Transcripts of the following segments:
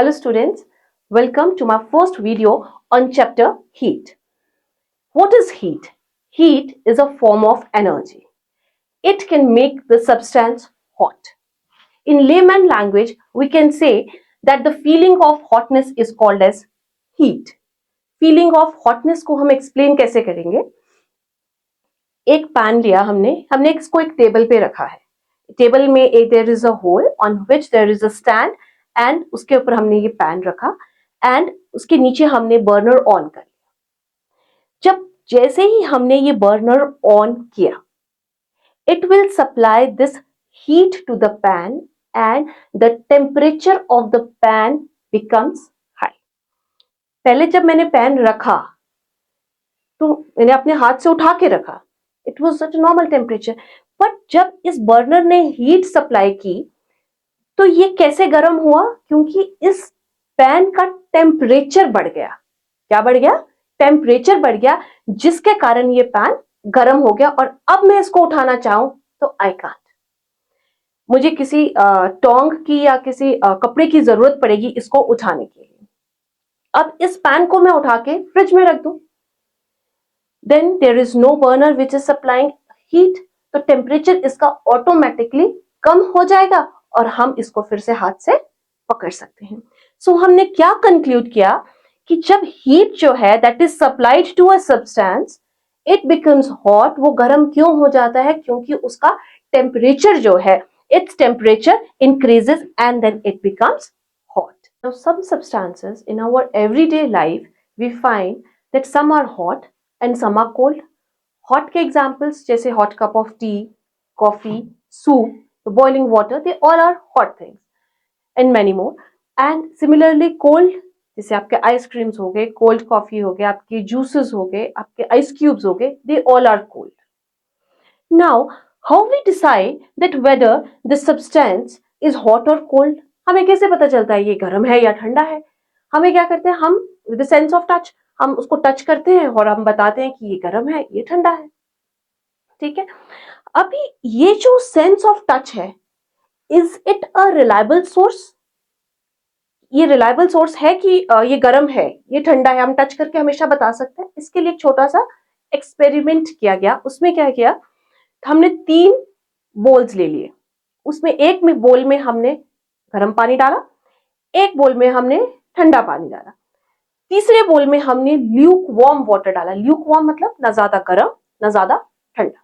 Hello students, welcome to my first video on chapter heat. What is heat? Heat is a form of energy. It can make the substance hot. In layman language, we can say that the feeling of hotness is called as heat. Feeling of hotness को हम explain कैसे करेंगे? एक pan लिया हमने इसको एक table पे रखा है. टेबल में there is a hole on which there is a stand and उसके ऊपर हमने ये पैन रखा and उसके नीचे हमने बर्नर ऑन कर लिया. जब जैसे ही हमने ये बर्नर ऑन किया, it will supply this heat to the pan and the temperature of the pan becomes high. पहले जब मैंने पैन रखा तो मैंने अपने हाथ से उठा के रखा, it was at a normal temperature. But जब इस बर्नर ने हीट सप्लाई की तो ये कैसे गर्म हुआ? क्योंकि इस पैन का टेम्परेचर बढ़ गया. क्या बढ़ गया? टेम्परेचर बढ़ गया, जिसके कारण ये पैन गर्म हो गया. और अब मैं इसको उठाना चाहूं तो आई कांट. मुझे किसी टोंग की या किसी कपड़े की जरूरत पड़ेगी इसको उठाने के लिए. अब इस पैन को मैं उठा के फ्रिज में रख दूं, then there is no burner which is supplying heat, तो टेम्परेचर इसका ऑटोमेटिकली कम हो जाएगा और हम इसको फिर से हाथ से पकड़ सकते हैं. सो हमने क्या कंक्लूड किया कि जब हीट जो है that is supplied to a substance, it becomes hot. वो गर्म क्यों हो जाता है? क्योंकि उसका टेम्परेचर जो है, its temperature increases and then it becomes hot. Now some substances in our everyday life we find that some are hot and some are cold. Hot के एग्जाम्पल्स जैसे hot cup of tea, coffee, soup, boiling water, they all are hot things and many more. And similarly cold, जैसे आपके ice creams हो गए, cold coffee हो गए, आपके juices हो गए, आपके आइस क्यूब्स हो गए, they all are cold. Now how we decide that whether the substance is hot or cold? हमें कैसे पता चलता है ये गर्म है या ठंडा है? हमें क्या करते हैं, हम with the sense of touch हम उसको टच करते हैं और हम बताते हैं कि ये गर्म है, ये ठंडा है. ठीक है. अभी ये जो सेंस ऑफ टच है, is it a reliable source? ये रिलायबल सोर्स है कि ये गर्म है, ये ठंडा है, हम टच करके हमेशा बता सकते हैं? इसके लिए एक छोटा सा एक्सपेरिमेंट किया गया. उसमें क्या किया, हमने 3 बोल्स ले लिए. उसमें एक में बोल में हमने गर्म पानी डाला, एक बोल में हमने ठंडा पानी डाला, तीसरे बोल में हमने ल्यूक वार्म वाटर डाला. ल्यूक वार्म मतलब ना ज्यादा गर्म ना ज्यादा ठंडा.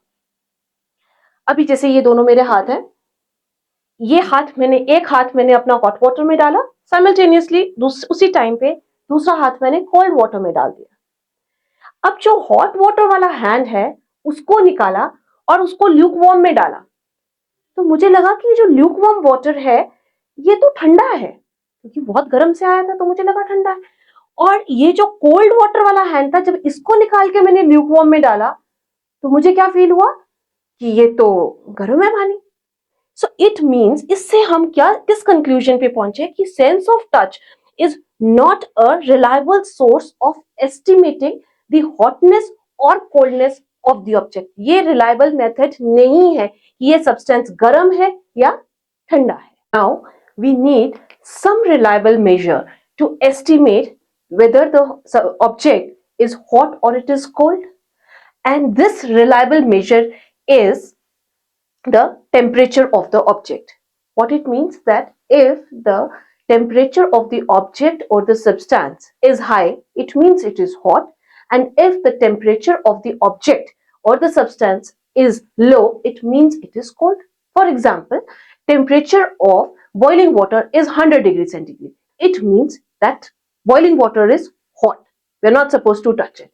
अभी जैसे ये दोनों मेरे हाथ हैं, ये एक हाथ मैंने अपना हॉट वाटर में डाला, साइमल्टेनियसली उसी टाइम पे दूसरा हाथ मैंने कोल्ड वाटर में डाल दिया. अब जो हॉट वाटर वाला हैंड है उसको निकाला और उसको ल्यूक वार्म में डाला, तो मुझे लगा कि जो ल्यूक वार्म वाटर है ये तो ठंडा है, क्योंकि बहुत गर्म से आया था तो मुझे लगा ठंडा है. और ये जो कोल्ड वाटर वाला हैंड था, जब इसको निकाल के मैंने ल्यूक वार्म में डाला तो मुझे क्या फील हुआ कि ये तो गर्म है पानी. सो इट मीन्स, इससे हम क्या किस कंक्लूजन पे पहुंचे कि sense of touch is not a reliable source of estimating the hotness और कोल्डनेस ऑफ द ऑब्जेक्ट. ये रिलायबल मेथड नहीं है कि ये सब्सटेंस गर्म है या ठंडा है. Now we need some reliable measure to estimate whether the object is hot or it is cold, and this reliable measure is the temperature of the object. What it means that if the temperature of the object or the substance is high, it means it is hot, and if the temperature of the object or the substance is low, it means it is cold. For example, temperature of boiling water is 100 degrees centigrade. It means that boiling water is hot. We are not supposed to touch it.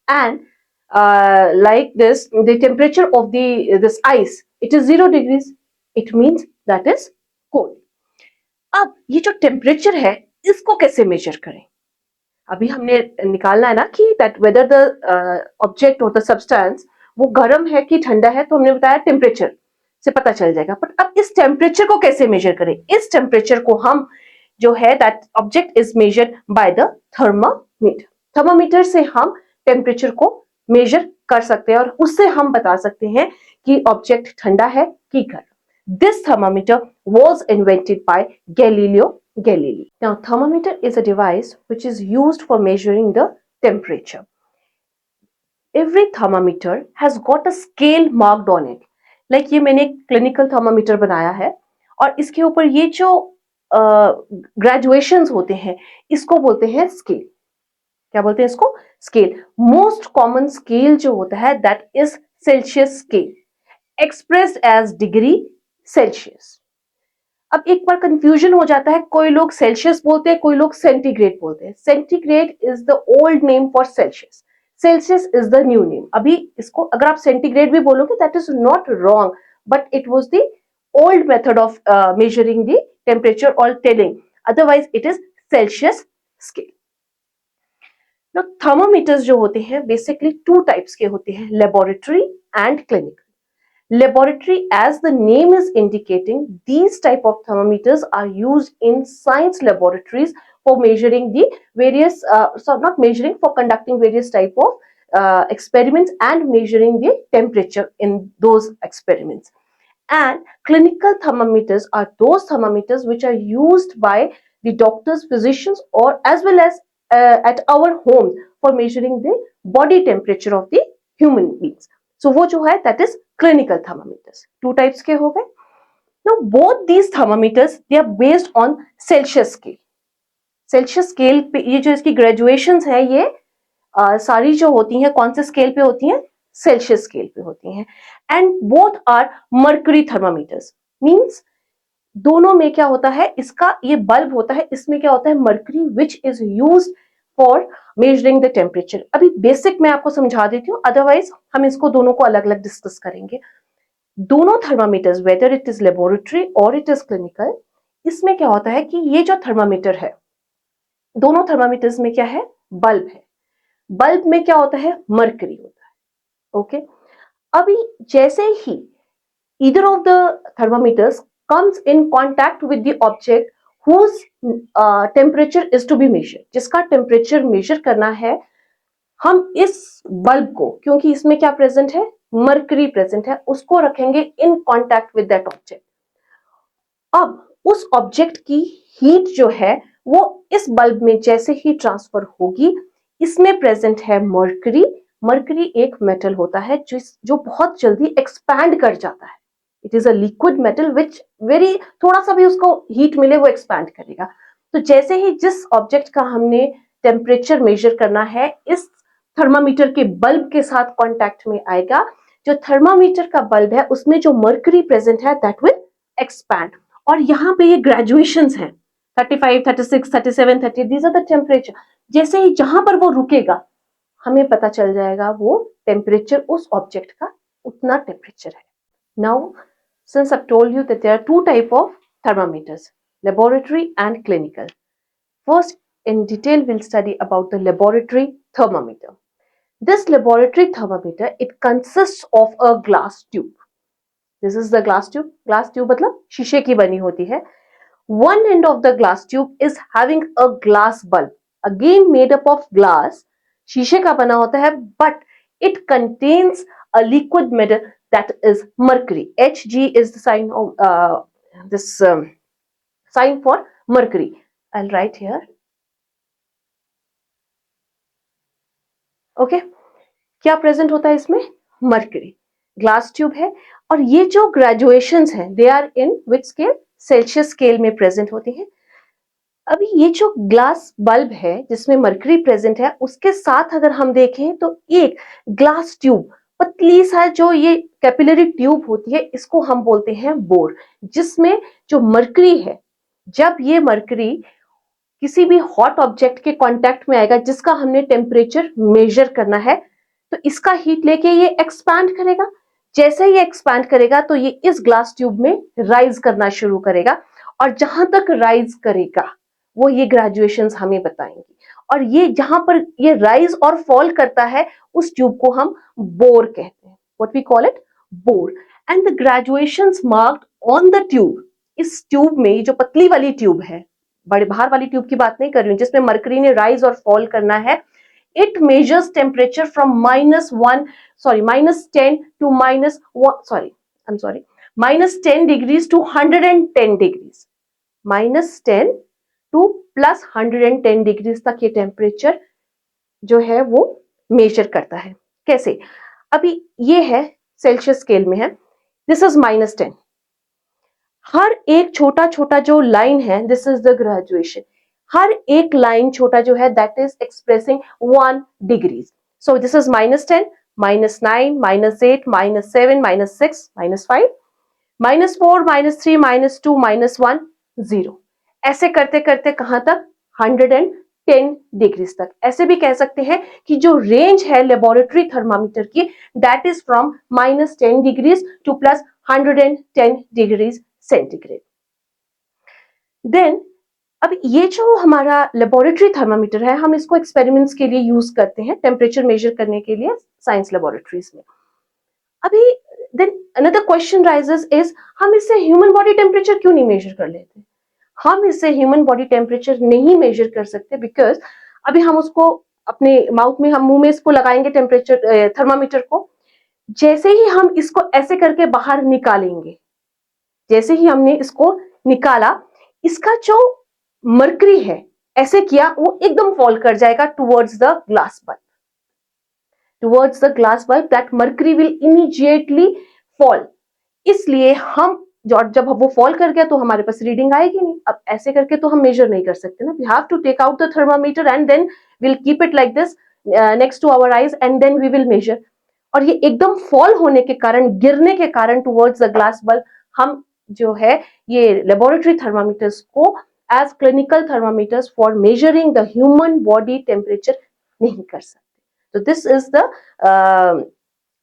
And like this, the temperature of this ice, it is 0 degrees. It means that is cold. अब ये जो temperature है इसको कैसे major करें? अभी हमने निकालना है ना कि that whether the object or the substance वो गर्म है कि ठंडा है, तो हमने बताया टेम्परेचर से पता चल जाएगा. बट अब इस टेम्परेचर को कैसे मेजर करें? इस टेम्परेचर को हम जो है that object is measured by the thermometer. Thermometer से हम टेम्परेचर को मेजर कर सकते हैं और उससे हम बता सकते हैं कि ऑब्जेक्ट ठंडा है कि गर्म. This thermometer was invented by Galileo Galilei. Now, thermometer is a device which is used for measuring the temperature. Every thermometer has got a scale marked on it. Like ये मैंने क्लिनिकल थर्मामीटर बनाया है और इसके ऊपर ये जो graduations होते हैं इसको बोलते हैं स्केल. क्या बोलते हैं इसको? स्केल. मोस्ट कॉमन स्केल जो होता है that is Celsius scale, expressed as degree Celsius. अब एक बार कंफ्यूजन हो जाता है, कोई लोग सेल्सियस बोलते हैं, कोई लोग सेंटीग्रेड बोलते हैं. Centigrade is the old name for Celsius, Celsius is the new name. अभी इसको अगर आप सेंटीग्रेड भी बोलोगे that is not wrong, but it was the old method of measuring the temperature और telling. Otherwise it is Celsius scale. Now thermometers जो होते हैं बेसिकली टू टाइप्स के होते हैं, laboratory and clinical. Laboratory, as the name is indicating, these type of thermometers are used in science laboratories for measuring the various, not measuring, for conducting various type of experiments and measuring the temperature in those experiments. And clinical thermometers are those thermometers which are used by the doctors, physicians, or as well as at our homes for measuring the body temperature of the human beings. So वो जो है that is clinical thermometers. Two types के हो गए. Now both these thermometers they are based on Celsius scale. Celsius scale पे ये जो इसकी graduations है ये सारी जो होती हैं कौन से स्केल पे होती हैं? Celsius scale पे होती हैं. And both are mercury thermometers. Means दोनों में क्या होता है, इसका ये बल्ब होता है, इसमें क्या होता है mercury which is used for measuring the temperature. अभी बेसिक मैं आपको समझा देती हूँ, अदरवाइज हम इसको दोनों को अलग अलग डिस्कस करेंगे. दोनों thermometers whether it is laboratory और इट इज क्लिनिकल, इसमें क्या होता है कि ये जो थर्मामीटर है, दोनों थर्मामीटर्स में क्या है? बल्ब है. बल्ब में क्या होता है? मर्करी होता है. ओके. अभी जैसे ही either of the thermometers comes in contact with the object whose temperature is to be measured, जिसका टेम्परेचर मेजर करना है, हम इस बल्ब को, क्योंकि इसमें क्या प्रेजेंट है? मर्करी प्रेजेंट है, उसको रखेंगे इन कॉन्टैक्ट विद दैट ऑब्जेक्ट. अब उस ऑब्जेक्ट की हीट जो है वो इस बल्ब में जैसे ही ट्रांसफर होगी, इसमें प्रेजेंट है मर्करी. मर्करी एक मेटल होता है जो बहुत जल्दी एक्सपैंड कर जाता है. It is a liquid metal which very, थोड़ा सा भी उसको हीट मिले वो एक्सपैंड करेगा. तो जैसे ही जिस ऑब्जेक्ट का हमने टेम्परेचर मेजर करना है इस थर्मामीटर के बल्ब के साथ कांटेक्ट में आएगा, जो थर्मामीटर का बल्ब है उसमें जो मर्करी प्रेजेंट है दैट विल एक्सपैंड. और यहाँ पे ये ग्रेजुएशंस हैं 35, 36, 37, 30, दीज आर द टेम्परेचर. जैसे ही जहां पर वो रुकेगा हमें पता चल जाएगा वो टेम्परेचर उस ऑब्जेक्ट का उतना टेम्परेचर है. Now since I've told you that there are two type of thermometers, laboratory and clinical. First, in detail, we'll study about the laboratory thermometer. This laboratory thermometer, it consists of a glass tube. This is the glass tube. Glass tube मतलब शीशे की बनी होती है. One end of the glass tube is having a glass bulb, again made up of glass. शीशे का बना होता है, but it contains a liquid metal that is mercury. Hg is the sign of this sign for mercury. I'll write here. Okay. क्या present होता है इसमें? Mercury. Glass tube है और ये जो ग्रेजुएशंस हैं they are in which scale? Celsius scale में प्रेजेंट होती हैं. अभी ये जो ग्लास बल्ब है जिसमें मर्करी प्रेजेंट है उसके साथ अगर हम देखें तो एक ग्लास ट्यूब पतली सा जो ये कैपिलरी ट्यूब होती है इसको हम बोलते हैं बोर, जिसमें जो मर्करी है, जब ये मर्करी किसी भी हॉट ऑब्जेक्ट के कांटेक्ट में आएगा जिसका हमने टेम्परेचर मेजर करना है तो इसका हीट लेके ये एक्सपैंड करेगा. जैसे ही एक्सपैंड करेगा तो ये इस ग्लास ट्यूब में राइज करना शुरू करेगा और जहां तक राइज करेगा वो ये ग्रेजुएशंस हमें बताएंगी. और ये जहां पर ये राइज और फॉल करता है उस ट्यूब को हम बोर कहते हैं. What we call it? Bore. And the graduations marked on the tube. इस ट्यूब में जो पतली वाली ट्यूब है, बड़े बाहर वाली ट्यूब की बात नहीं कर रही हूँ जिसमें मर्करी ने राइज और फॉल करना है, it measures temperature from -10 to -10 degrees to 110 degrees. -10 to plus 110 degrees तक ये टेम्परेचर जो है वो मेजर करता है। कैसे? अभी ये है सेल्सियस स्केल में है, दिस इज -10। हर एक छोटा छोटा जो लाइन है, दिस इज द ग्रेजुएशन, हर एक लाइन छोटा जो है that is expressing 1 degrees. So this is -10, -9, -8, -7, -6, -5, -4, -3, -2, -1, 0। ऐसे करते करते कहां तक? 110 डिग्रीज तक। ऐसे भी कह सकते हैं कि जो रेंज है लेबोरेटरी थर्मामीटर की, that is from -10 degrees to plus 110 degrees centigrade. Then अब ये जो हमारा लेबोरेटरी थर्मामीटर है, हम इसको एक्सपेरिमेंट्स के लिए यूज करते हैं, टेम्परेचर मेजर करने के लिए साइंस लेबोरेटरीज में। अभी then another question rises is, हम इससे ह्यूमन बॉडी टेम्परेचर क्यों नहीं मेजर कर लेते? हम इससे ह्यूमन बॉडी टेम्परेचर नहीं मेजर कर सकते बिकॉज अभी हम उसको अपने माउथ में, हम मुंह में इसको लगाएंगे टेम्परेचर थर्मामीटर को, जैसे ही हम इसको ऐसे करके बाहर निकालेंगे, जैसे ही हमने इसको निकाला, इसका जो मर्करी है ऐसे किया, वो एकदम फॉल कर जाएगा towards the glass bulb, towards the glass bulb, that mercury will immediately fall. इसलिए हम जब वो फॉल कर गया तो हमारे पास रीडिंग आएगी नहीं। अब ऐसे करके तो हम मेजर नहीं कर सकते ना, we have to take out the thermometer and then will keep it like this next to our eyes and then we will measure. और ये एकदम फॉल होने के कारण, गिरने के कारण टुवर्ड्स द ग्लास बल्ब, हम जो है ये लेबोरेटरी थर्मामीटर्स को as clinical thermometers for measuring the human body temperature नहीं कर सकते। तो this is the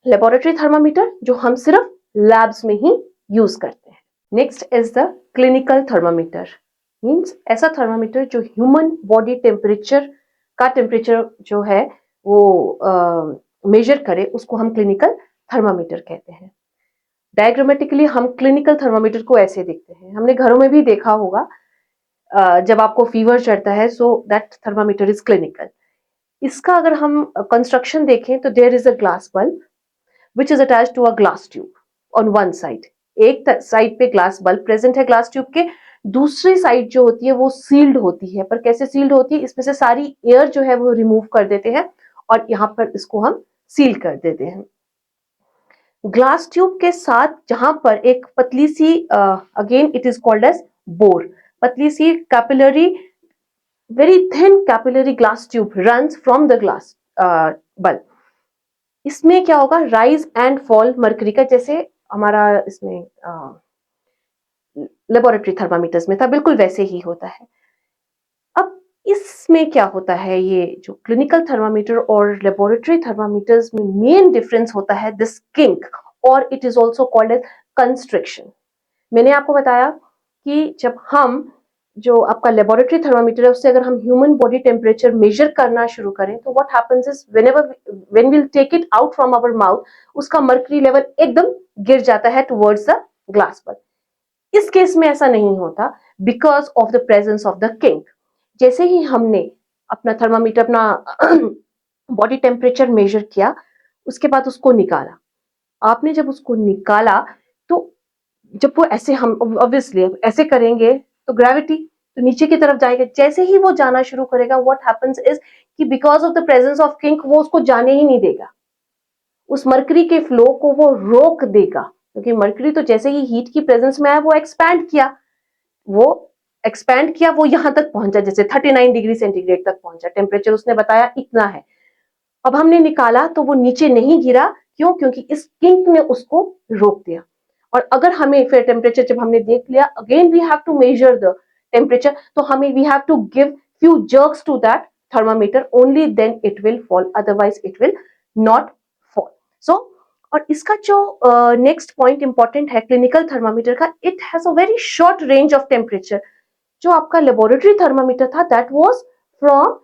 laboratory thermometer जो हम सिर्फ लैब्स में ही यूज करते हैं। Next is the clinical thermometer, means ऐसा थर्मामीटर जो ह्यूमन बॉडी टेम्परेचर का टेम्परेचर जो है वो मेजर करे, उसको हम क्लिनिकल थर्मामीटर कहते हैं। डायग्रामेटिकली हम क्लिनिकल थर्मामीटर को ऐसे देखते हैं, हमने घरों में भी देखा होगा, जब आपको फीवर चढ़ता है so that thermometer is clinical. इसका अगर हम कंस्ट्रक्शन देखें तो there is a glass bulb which is attached to a glass tube on one side। एक साइड पे ग्लास बल्ब प्रेजेंट है ग्लास ट्यूब के, दूसरी साइड जो होती है वो सील्ड होती है। पर कैसे सील्ड होती है? इसमें से सारी एयर जो है वो रिमूव कर देते हैं और यहाँ पर इसको हम सील कर देते हैं। ग्लास ट्यूब के साथ जहां पर एक पतली सी, again it is called as bore, पतली सी capillary, very thin capillary glass tube runs from the glass bulb. इसमें क्या होगा? राइज एंड फॉल मर्करी का, जैसे हमारा इसमें लेबोरेटरी थर्मामीटर्स में था, बिल्कुल वैसे ही होता है। अब इसमें क्या होता है, ये जो क्लिनिकल थर्मामीटर और लेबोरेटरी थर्मामीटर्स में मेन डिफरेंस होता है दिस किंक, और it is also called as constriction. मैंने आपको बताया कि जब हम जो आपका लेबोरेटरी थर्मामीटर है उससे अगर हम ह्यूमन बॉडी टेम्परेचर मेजर करना शुरू करें तो what happens is when we'll take it out from our mouth, उसका मर्करी लेवल एकदम गिर जाता है टुवर्ड्स द ग्लास बल्ब। इस केस में ऐसा नहीं होता because of the presence of the kink. जैसे ही हमने अपना थर्मामीटर, अपना बॉडी टेम्परेचर मेजर किया, उसके बाद उसको निकाला, आपने जब उसको निकाला तो जब वो ऐसे, हम ऑब्वियसली ऐसे करेंगे तो ग्रेविटी तो नीचे की तरफ जाएगा। जैसे ही वो जाना शुरू करेगा, व्हाट हैपेंस इज कि because of the presence of kink वो उसको जाने ही नहीं देगा, उस मर्करी के फ्लो को वो रोक देगा, क्योंकि मर्करी तो जैसे ही हीट की प्रेजेंस में आया वो एक्सपैंड किया, वो यहां तक पहुंचा, जैसे 39 डिग्री सेंटीग्रेड तक पहुंचा, टेम्परेचर उसने बताया इतना है। अब हमने निकाला तो वो नीचे नहीं गिरा, क्यों? क्योंकि इस किंक ने उसको रोक दिया। और अगर हमें फिर टेम्परेचर जब हमने देख लिया, again we have to measure the temperature, तो हमें we have to give few jerks to that thermometer, only then it will fall, otherwise it will not fall. So और इसका जो नेक्स्ट पॉइंट इंपॉर्टेंट है क्लिनिकल थर्मामीटर का, it has a very short range of temperature. जो आपका laboratory thermometer था that was from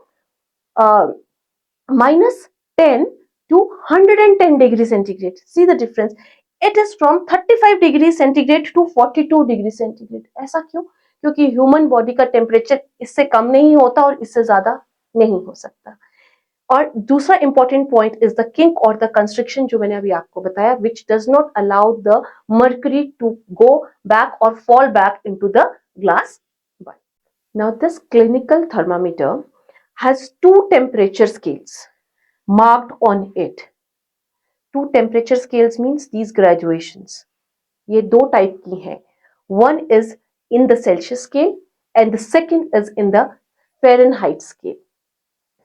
-10 to 110 degree centigrade. See the difference. It is from 35 degree centigrade to 42 degree centigrade. ऐसा क्यों? क्योंकि human body का टेम्परेचर इससे कम नहीं होता और इससे ज्यादा नहीं हो सकता। और दूसरा important point is the kink और द कंस्ट्रिक्शन, जो मैंने अभी आपको बताया, which does not allow the mercury to go back और fall back into the glass bulb. Now this clinical thermometer has two temperature scales marked on it. Two temperature scales means these graduations. ये दो type की हैं. One is in the Celsius scale and the second is in the Fahrenheit scale.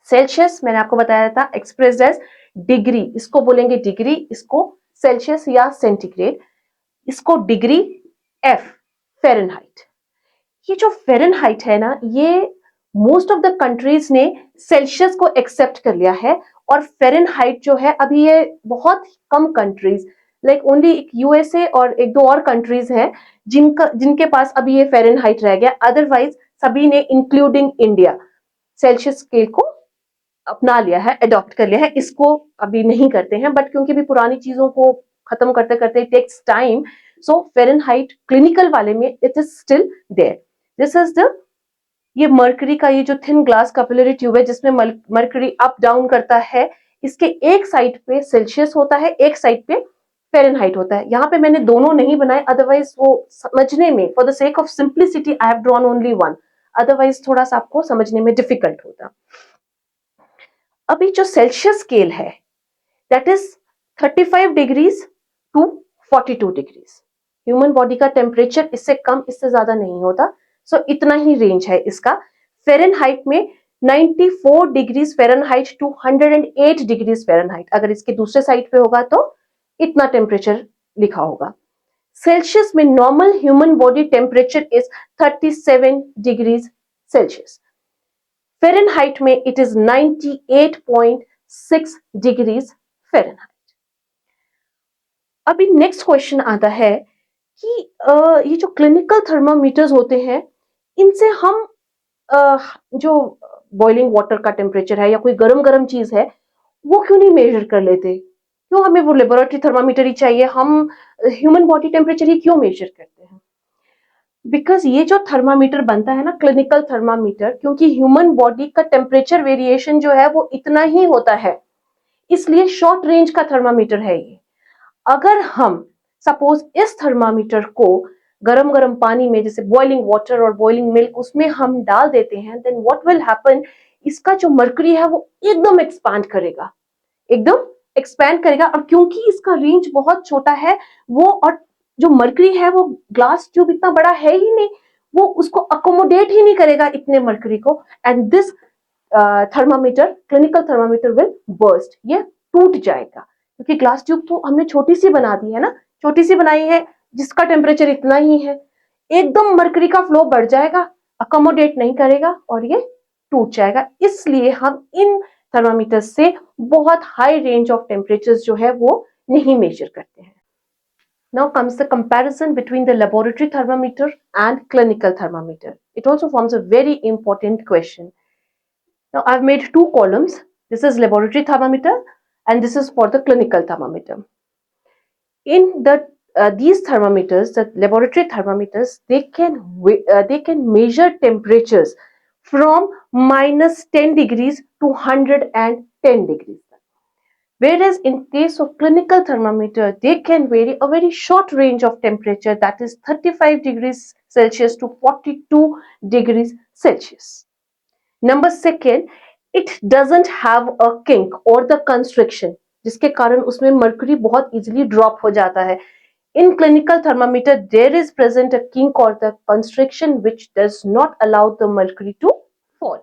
Celsius मैंने आपको बताया था expressed as degree, इसको बोलेंगे डिग्री, इसको सेल्सियस या सेंटीग्रेड, इसको डिग्री एफ फ़ारेनहाइट. ये जो फ़ारेनहाइट है ना, ये मोस्ट ऑफ द कंट्रीज ने सेल्सियस को एक्सेप्ट कर लिया है और फ़ारेनहाइट जो है अभी ये बहुत कम कंट्रीज लाइक ओनली यूएसए और एक दो और कंट्रीज हैं जिनके पास अभी ये फ़ारेनहाइट रह गया. अदरवाइज सभी ने इंक्लूडिंग इंडिया सेल्सियस स्केल को अपना लिया है, अडॉप्ट कर लिया है. इसको अभी नहीं करते हैं बट क्योंकि भी पुरानी चीजों को खत्म करते करते takes time, so Fahrenheit clinical वाले में it is still there. This is the ये मर्करी का ये जो थिन ग्लास कैपिलरी ट्यूब है जिसमें मर्करी अप डाउन करता है, इसके एक साइड पे सेल्सियस होता है, एक साइड पे फ़ारेनहाइट होता है. यहाँ पे मैंने दोनों नहीं बनाए, अदरवाइज वो समझने में for the sake of simplicity I have drawn only one, otherwise थोड़ा सा आपको समझने में डिफिकल्ट होता. अभी जो सेल्सियस स्केल है that is 35 degrees to 42 degrees. Human body का टेम्परेचर इससे कम इससे ज्यादा नहीं होता, सो इतना ही रेंज है इसका. फ़ारेनहाइट में 94 degrees Fahrenheit to 108 degrees Fahrenheit, अगर इसके दूसरे साइड पे होगा तो इतना टेम्परेचर लिखा होगा. सेल्सियस में normal human body temperature is 37 degrees Celsius. Fahrenheit में इट इज 98.6 डिग्रीज फ़ारेनहाइट. अभी नेक्स्ट क्वेश्चन आता है कि ये जो क्लिनिकल थर्मामीटर्स होते हैं इनसे हम जो बॉइलिंग वाटर का टेम्परेचर है या कोई गरम चीज है वो क्यों नहीं मेजर कर लेते, क्यों हमें वो लेबोरेटरी थर्मामीटर ही चाहिए, हम ह्यूमन बॉडी टेम्परेचर ही क्यों मेजर करते हैं? बिकॉज ये जो थर्मामीटर बनता है ना क्लिनिकल थर्मामीटर, क्योंकि ह्यूमन बॉडी का टेम्परेचर वेरिएशन जो है वो इतना ही होता है, इसलिए शॉर्ट रेंज का थर्मामीटर है ये. अगर हम सपोज इस थर्मामीटर को गरम पानी में जैसे बॉइलिंग वाटर और बॉइलिंग मिल्क उसमें हम डाल देते हैं, देन व्हाट विल हैपन, इसका जो मर्करी है वो एकदम एक्सपांड करेगा, एकदम एक्सपैंड करेगा. और क्योंकि इसका रेंज बहुत छोटा है वो, और जो मर्करी है वो ग्लास ट्यूब इतना बड़ा है ही नहीं, वो उसको अकोमोडेट ही नहीं करेगा इतने मर्करी को, and this thermometer clinical thermometer will burst, ये टूट जाएगा. क्योंकि ग्लास ट्यूब तो हमने छोटी सी बना दी है ना, छोटी सी बनाई है जिसका टेम्परेचर इतना ही है, एकदम मर्करी का फ्लो बढ़ जाएगा, अकोमोडेट नहीं करेगा और ये टूट जाएगा. इसलिए हम इन थर्मामीटर से बहुत हाई रेंज ऑफ टेम्परेचर्स जो है वो नहीं मेजर करते हैं. Now comes the comparison between the laboratory thermometer and clinical thermometer. It also forms a very important question. Now I've made two columns. This is laboratory thermometer and this is for the clinical thermometer. In these thermometers, the laboratory thermometers, they can measure temperatures from minus 10 degrees to 110 degrees. Whereas in case of clinical thermometer, they can vary a very short range of temperature, that is 35 degrees Celsius to 42 degrees Celsius. Number second, it doesn't have a kink or the constriction, जिसके कारण उसमें mercury बहुत easily drop हो जाता है. In clinical thermometer, there is present a kink or the constriction which does not allow the mercury to fall.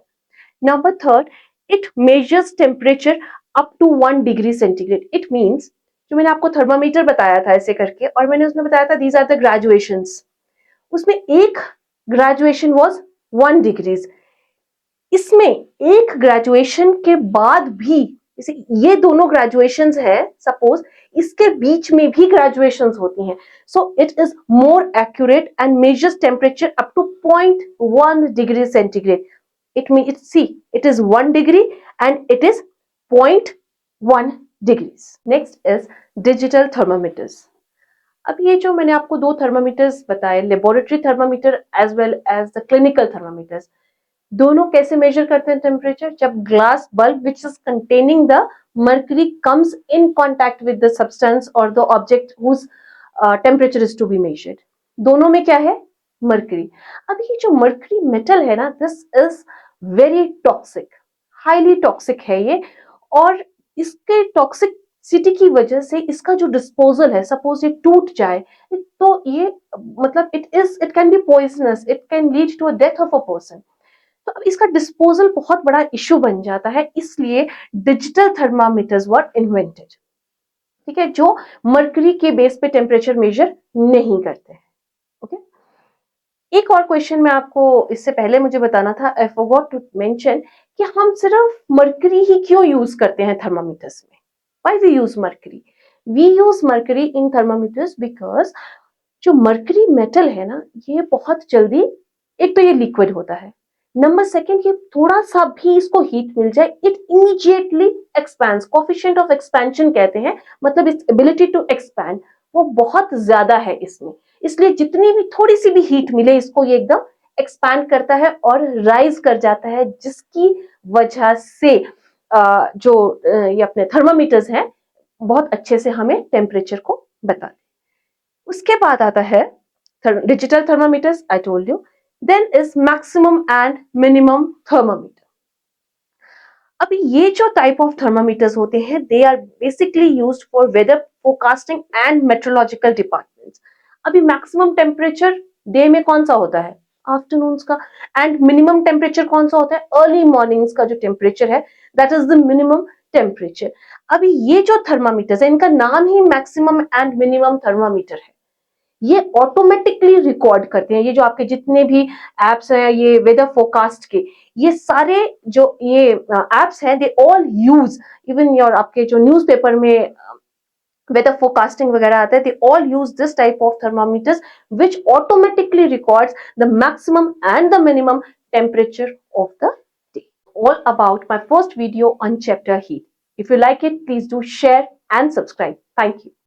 Number third, it measures temperature up to 1 degree centigrade. It means जो मैंने आपको thermometer बताया था ऐसे करके, और मैंने उसमें बताया था दीज आर द ग्रेजुएशंस, उसमें एक ग्रेजुएशन वाज 1 डिग्रीज. इसमें एक ग्रेजुएशन के बाद भी जैसे ये दोनों ग्रेजुएशंस है, सपोज इसके बीच में भी ग्रेजुएशंस होती हैं, so it is more accurate and measures temperature up to 0.1 degree centigrade. It means, see, it is 1 degree and it is 0.1 degrees. Next is digital thermometers. अब ये जो मैंने आपको दो थर्मामीटर्स बताए, laboratory thermometer as well as the clinical thermometers, दोनों कैसे measure करते हैं टेम्परेचर? जब glass bulb which is containing the mercury comes in contact with the substance और the object whose temperature is to be measured. दोनों में क्या है? मर्करी। अब ये जो मर्करी मेटल है ना, this is very toxic, highly toxic है ये, और इसके टॉक्सिसिटी की वजह से इसका जो डिस्पोजल है, सपोज ये टूट जाए तो ये मतलब it can be poisonous, it can lead to a death of a person. तो अब इसका डिस्पोजल बहुत बड़ा इश्यू बन जाता है, इसलिए डिजिटल थर्मामीटर्स वर इन्वेंटेड। ठीक है, जो मर्करी के बेस पे टेम्परेचर मेजर नहीं करते हैं। ओके, एक और क्वेश्चन मैं आपको इससे पहले मुझे बताना था, आई फॉरगॉट टू मेंशन, कि हम सिर्फ मर्करी ही क्यों यूज करते हैं थर्मामीटर्स में। Why we use mercury? We use mercury in thermometers because जो मर्करी मेटल है ना, ये बहुत जल्दी, एक तो ये लिक्विड होता है, नंबर सेकंड ये थोड़ा सा भी इसको हीट मिल जाए it immediately expands, coefficient of expansion कहते हैं, मतलब इट्स एबिलिटी टू एक्सपैंड वो बहुत ज्यादा है इसमें, इसलिए जितनी भी थोड़ी सी भी हीट मिले इसको ये एकदम एक्सपैंड करता है और राइज कर जाता है, जिसकी वजह से ये अपने थर्मामीटर्स हैं बहुत अच्छे से हमें टेम्परेचर को बताते। उसके बाद आता है digital thermometers, I told you. Then is maximum and minimum thermometer. अभी ये जो टाइप ऑफ थर्मामीटर्स होते हैं, they are basically used for weather forecasting and metrological departments. अभी मैक्सिमम टेम्परेचर डे में कौन सा होता है? आफ्टरनून्स का। एंड मिनिमम टेम्परेचर कौन सा होता है? अर्ली मॉर्निंग्स का जो टेम्परेचर है, that is the minimum temperature. अभी ये जो थर्मामीटर्स है, इनका नाम ही मैक्सिमम एंड मिनिमम थर्मामीटर है, ये ऑटोमेटिकली रिकॉर्ड करते हैं। ये जो आपके जितने भी एप्स हैं ये वेदर फोरकास्ट के, ये सारे जो ये एप्स हैं, they all use, even your आपके जो न्यूज़पेपर में वेदर फोरकास्टिंग वगैरह आता है, they all use this type of thermometers which automatically records the maximum and the minimum temperature of the day. All about my first video on chapter heat. If you like it, please do share and subscribe. Thank you.